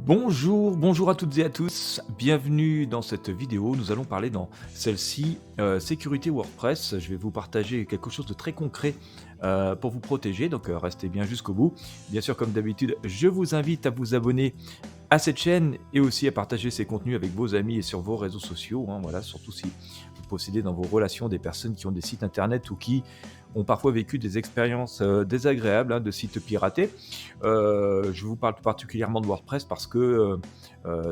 Bonjour à toutes et à tous, bienvenue dans cette vidéo. Nous allons parler dans celle-ci sécurité WordPress. Je vais vous partager quelque chose de très concret pour vous protéger, donc restez bien jusqu'au bout. Bien sûr, comme d'habitude, je vous invite à vous abonner à cette chaîne et aussi à partager ces contenus avec vos amis et sur vos réseaux sociaux. Voilà, surtout si vous possédez dans vos relations des personnes qui ont des sites internet ou qui ont parfois vécu des expériences désagréables de sites piratés. Je vous parle particulièrement de WordPress parce que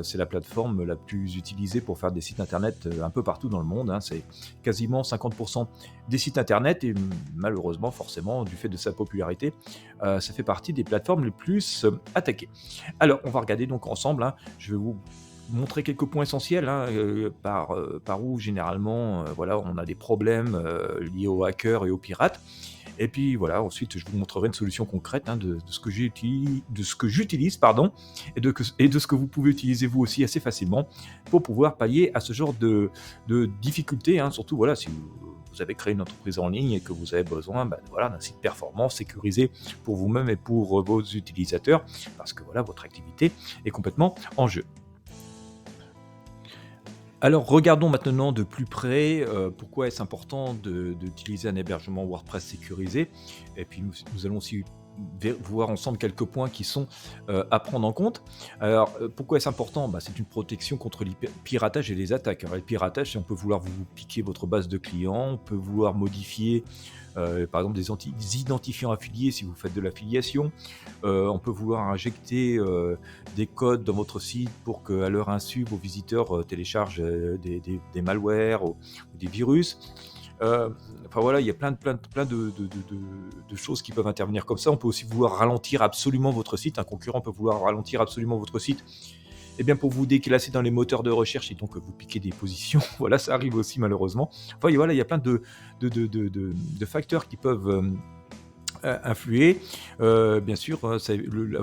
c'est la plateforme la plus utilisée pour faire des sites internet un peu partout dans le monde. C'est quasiment 50% des sites internet et malheureusement, forcément, du fait de sa popularité, ça fait partie des plateformes les plus attaquées. Alors, on va regarder donc ensemble. Je vais vous montrer quelques points essentiels par où généralement voilà, on a des problèmes liés aux hackers et aux pirates. Et puis voilà, ensuite je vous montrerai une solution concrète de ce que j'utilise, pardon, et de ce que vous pouvez utiliser vous aussi assez facilement pour pouvoir pallier à ce genre de difficultés. Surtout voilà, si vous avez créé une entreprise en ligne et que vous avez besoin voilà, d'un site performant, sécurisé pour vous-même et pour vos utilisateurs, parce que voilà, votre activité est complètement en jeu. Alors regardons maintenant de plus près pourquoi est-ce important d'utiliser un hébergement WordPress sécurisé. Et puis nous allons aussi voir ensemble quelques points qui sont à prendre en compte. Alors pourquoi est-ce important? C'est une protection contre le piratage et les attaques. Alors, le piratage, c'est on peut vouloir vous piquer votre base de clients, on peut vouloir modifier par exemple des identifiants affiliés si vous faites de l'affiliation. On peut vouloir injecter des codes dans votre site pour qu'à leur insu, vos visiteurs téléchargent des malwares ou des virus. Enfin voilà, il y a plein de choses qui peuvent intervenir comme ça. On peut aussi vouloir ralentir absolument votre site. Un concurrent peut vouloir ralentir absolument votre site. Et bien pour vous déclasser dans les moteurs de recherche et donc vous piquer des positions, voilà, ça arrive aussi malheureusement. Enfin voilà, il y a plein de facteurs qui peuvent influer. Bien sûr,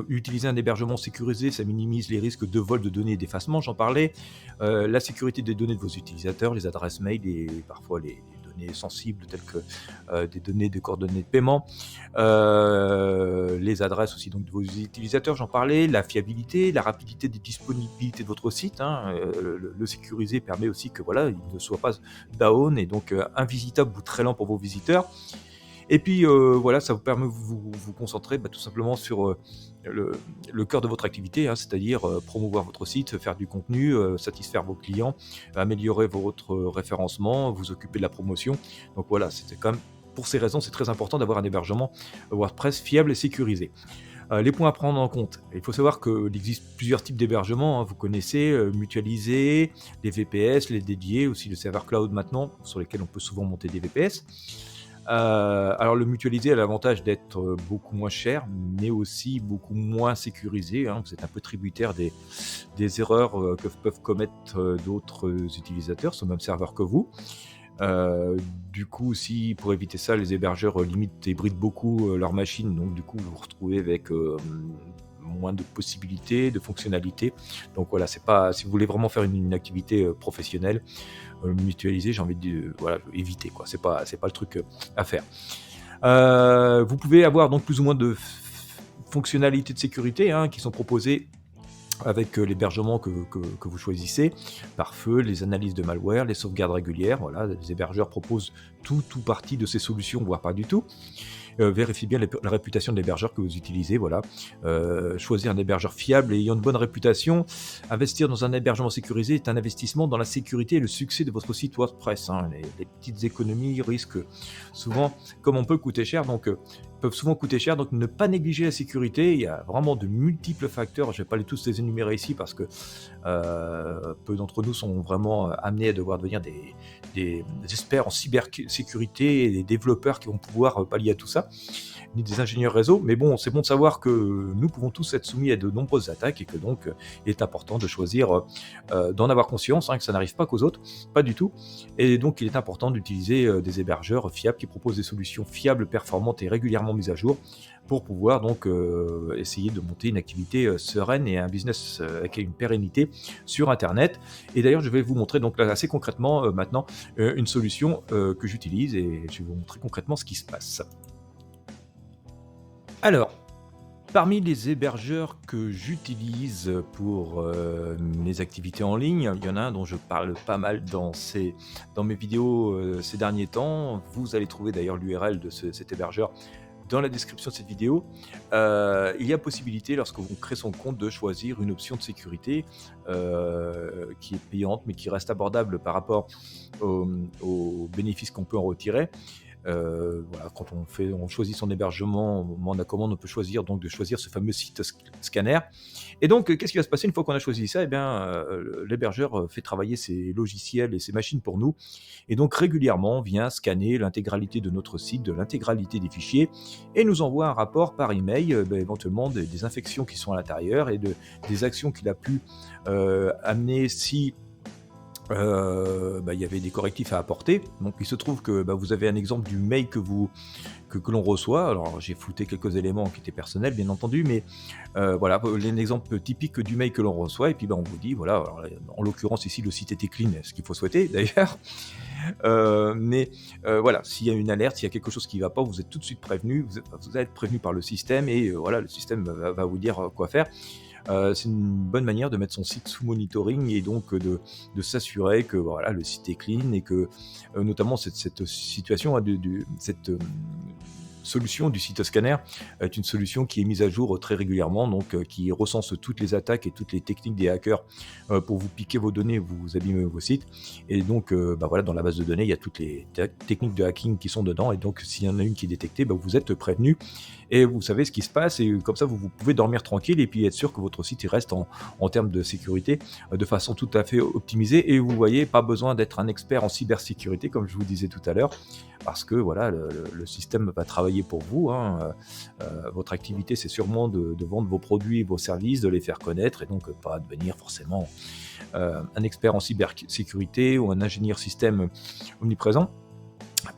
utiliser un hébergement sécurisé, ça minimise les risques de vol de données et d'effacement, j'en parlais. La sécurité des données de vos utilisateurs, les adresses mail et parfois les données sensibles telles que des données de coordonnées de paiement. Les adresses aussi donc de vos utilisateurs, j'en parlais. La fiabilité, la rapidité des disponibilités de votre site. Le sécuriser permet aussi que voilà, il ne soit pas down et donc invisitable ou très lent pour vos visiteurs. Et puis voilà, ça vous permet de vous concentrer tout simplement sur le cœur de votre activité, c'est-à-dire promouvoir votre site, faire du contenu, satisfaire vos clients, améliorer votre référencement, vous occuper de la promotion. Donc voilà, c'était quand même, pour ces raisons, c'est très important d'avoir un hébergement WordPress fiable et sécurisé. Les points à prendre en compte. Il faut savoir qu'il existe plusieurs types d'hébergements. Vous connaissez mutualisé, les VPS, les dédiés, aussi le serveur cloud maintenant, sur lesquels on peut souvent monter des VPS. Alors le mutualisé a l'avantage d'être beaucoup moins cher, mais aussi beaucoup moins sécurisé. Vous êtes un peu tributaire des erreurs que peuvent commettre d'autres utilisateurs sur le même serveur que vous. Du coup aussi, pour éviter ça, les hébergeurs limitent et brident beaucoup leur machine, donc du coup vous vous retrouvez avec moins de possibilités, de fonctionnalités. Donc voilà, c'est pas, si vous voulez vraiment faire une activité professionnelle, mutualisé, j'ai envie de dire, voilà, éviter quoi. C'est pas le truc à faire. Vous pouvez avoir donc plus ou moins de fonctionnalités de sécurité qui sont proposées avec l'hébergement que vous choisissez, pare-feu, les analyses de malware, les sauvegardes régulières. Voilà, les hébergeurs proposent tout partie de ces solutions, voire pas du tout. Vérifiez bien la réputation de l'hébergeur que vous utilisez. Voilà. Choisir un hébergeur fiable et ayant une bonne réputation. Investir dans un hébergement sécurisé est un investissement dans la sécurité et le succès de votre site WordPress. Les petites économies risquent souvent, comme on peut coûter cher, donc peuvent souvent coûter cher, donc ne pas négliger la sécurité. Il y a vraiment de multiples facteurs, je ne vais pas tous les énumérer ici parce que peu d'entre nous sont vraiment amenés à devoir devenir des experts en cybersécurité et des développeurs qui vont pouvoir pallier à tout ça, ni des ingénieurs réseau, mais bon, c'est bon de savoir que nous pouvons tous être soumis à de nombreuses attaques et que donc il est important de choisir, d'en avoir conscience, que ça n'arrive pas qu'aux autres, pas du tout, et donc il est important d'utiliser des hébergeurs fiables qui proposent des solutions fiables, performantes et régulièrement mises à jour pour pouvoir donc essayer de monter une activité sereine et un business avec une pérennité sur Internet. Et d'ailleurs, je vais vous montrer donc là, assez concrètement maintenant une solution que j'utilise et je vais vous montrer concrètement ce qui se passe. Alors, Parmi les hébergeurs que j'utilise pour, mes activités en ligne, il y en a un dont je parle pas mal dans mes vidéos, ces derniers temps. Vous allez trouver d'ailleurs l'URL de cet hébergeur dans la description de cette vidéo. Il y a possibilité, lorsque l'on crée son compte, de choisir une option de sécurité, qui est payante, mais qui reste abordable par rapport aux bénéfices qu'on peut en retirer. Voilà, quand on choisit son hébergement au moment de la commande, on peut choisir donc de choisir ce fameux site scanner. Et donc, qu'est-ce qui va se passer une fois qu'on a choisi ça? Eh bien, l'hébergeur fait travailler ses logiciels et ses machines pour nous, et donc régulièrement vient scanner l'intégralité de notre site, de l'intégralité des fichiers, et nous envoie un rapport par email, éventuellement des infections qui sont à l'intérieur et des actions qu'il a pu amener si il y avait des correctifs à apporter. Donc il se trouve que, vous avez un exemple du mail que l'on reçoit. Alors j'ai flouté quelques éléments qui étaient personnels, bien entendu, mais voilà, un exemple typique du mail que l'on reçoit, et puis, on vous dit voilà, alors là, en l'occurrence ici le site était clean, ce qu'il faut souhaiter d'ailleurs. Mais voilà, s'il y a une alerte, s'il y a quelque chose qui ne va pas, vous êtes tout de suite prévenu, vous allez être prévenu par le système, et voilà, le système va vous dire quoi faire. C'est une bonne manière de mettre son site sous monitoring, et donc de s'assurer que voilà, le site est clean, et que notamment cette situation, cette solution du site scanner est une solution qui est mise à jour très régulièrement, donc qui recense toutes les attaques et toutes les techniques des hackers pour vous piquer vos données, vous abîmer vos sites. Et donc voilà, dans la base de données, il y a toutes les techniques de hacking qui sont dedans, et donc s'il y en a une qui est détectée, vous êtes prévenu et vous savez ce qui se passe, et comme ça vous pouvez dormir tranquille, et puis être sûr que votre site il reste en termes de sécurité de façon tout à fait optimisée. Et vous voyez, pas besoin d'être un expert en cybersécurité, comme je vous disais tout à l'heure, parce que voilà, le système va travailler pour vous, hein. Votre activité, c'est sûrement de vendre vos produits, vos services, de les faire connaître, et donc pas devenir forcément un expert en cybersécurité ou un ingénieur système omniprésent.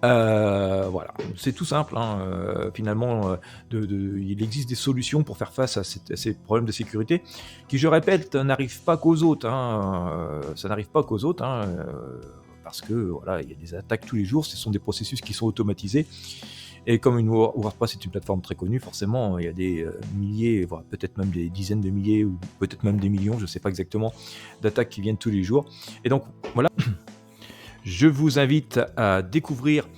Voilà, c'est tout simple, hein, finalement, il existe des solutions pour faire face à ces problèmes de sécurité qui, je répète, n'arrivent pas qu'aux autres, hein, ça n'arrive pas qu'aux autres, hein, parce que voilà, il y a des attaques tous les jours, ce sont des processus qui sont automatisés, et comme WordPress est une plateforme très connue, forcément, il y a des milliers, voire peut-être même des dizaines de milliers, ou peut-être même des millions, je ne sais pas exactement, d'attaques qui viennent tous les jours. Et donc voilà, je vous invite à découvrir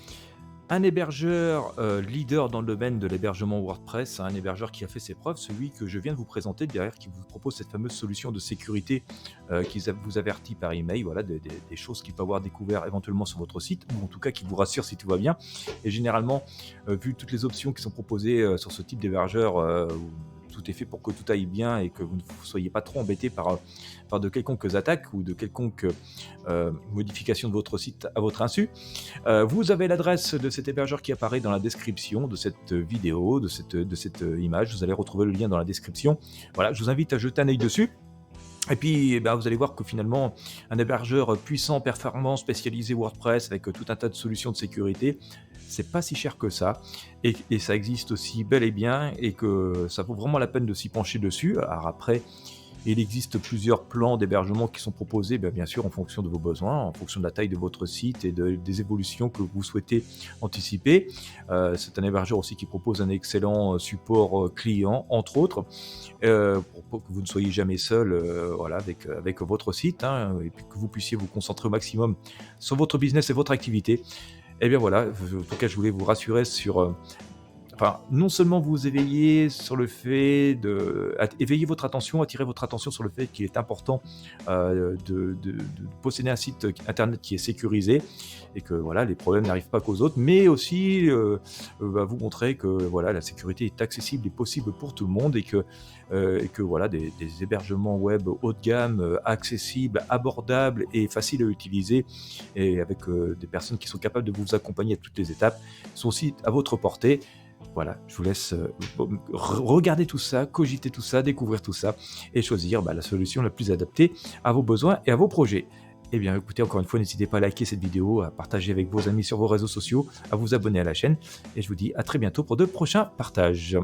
un hébergeur leader dans le domaine de l'hébergement WordPress, un hébergeur qui a fait ses preuves, celui que je viens de vous présenter derrière, qui vous propose cette fameuse solution de sécurité qui vous avertit par email, voilà, des choses qu'il peut avoir découvert éventuellement sur votre site, ou en tout cas qui vous rassure si tout va bien. Et généralement, vu toutes les options qui sont proposées sur ce type d'hébergeur, où tout est fait pour que tout aille bien et que vous ne soyez pas trop embêté par de quelconques attaques ou de quelconques modifications de votre site à votre insu. Vous avez l'adresse de cet hébergeur qui apparaît dans la description de cette vidéo, de cette image. Vous allez retrouver le lien dans la description. Voilà, je vous invite à jeter un œil dessus. Et puis, vous allez voir que finalement, un hébergeur puissant, performant, spécialisé WordPress, avec tout un tas de solutions de sécurité, c'est pas si cher que ça, et ça existe aussi bel et bien, et que ça vaut vraiment la peine de s'y pencher dessus. Alors après, il existe plusieurs plans d'hébergement qui sont proposés, bien sûr, en fonction de vos besoins, en fonction de la taille de votre site et des évolutions que vous souhaitez anticiper. C'est un hébergeur aussi qui propose un excellent support client, entre autres, pour que vous ne soyez jamais seul, voilà, avec votre site, hein, et puis que vous puissiez vous concentrer au maximum sur votre business et votre activité. Et bien voilà, en tout cas, je voulais vous rassurer sur non seulement vous éveiller sur le fait éveiller votre attention, attirer votre attention sur le fait qu'il est important de posséder un site internet qui est sécurisé, et que voilà, les problèmes n'arrivent pas qu'aux autres, mais aussi vous montrer que voilà, la sécurité est accessible et possible pour tout le monde, et que voilà, des hébergements web haut de gamme, accessibles, abordables et faciles à utiliser, et avec des personnes qui sont capables de vous accompagner à toutes les étapes, sont aussi à votre portée. Voilà, je vous laisse regarder tout ça, cogiter tout ça, découvrir tout ça, et choisir la solution la plus adaptée à vos besoins et à vos projets. Eh bien écoutez, encore une fois, n'hésitez pas à liker cette vidéo, à partager avec vos amis sur vos réseaux sociaux, à vous abonner à la chaîne, et je vous dis à très bientôt pour de prochains partages.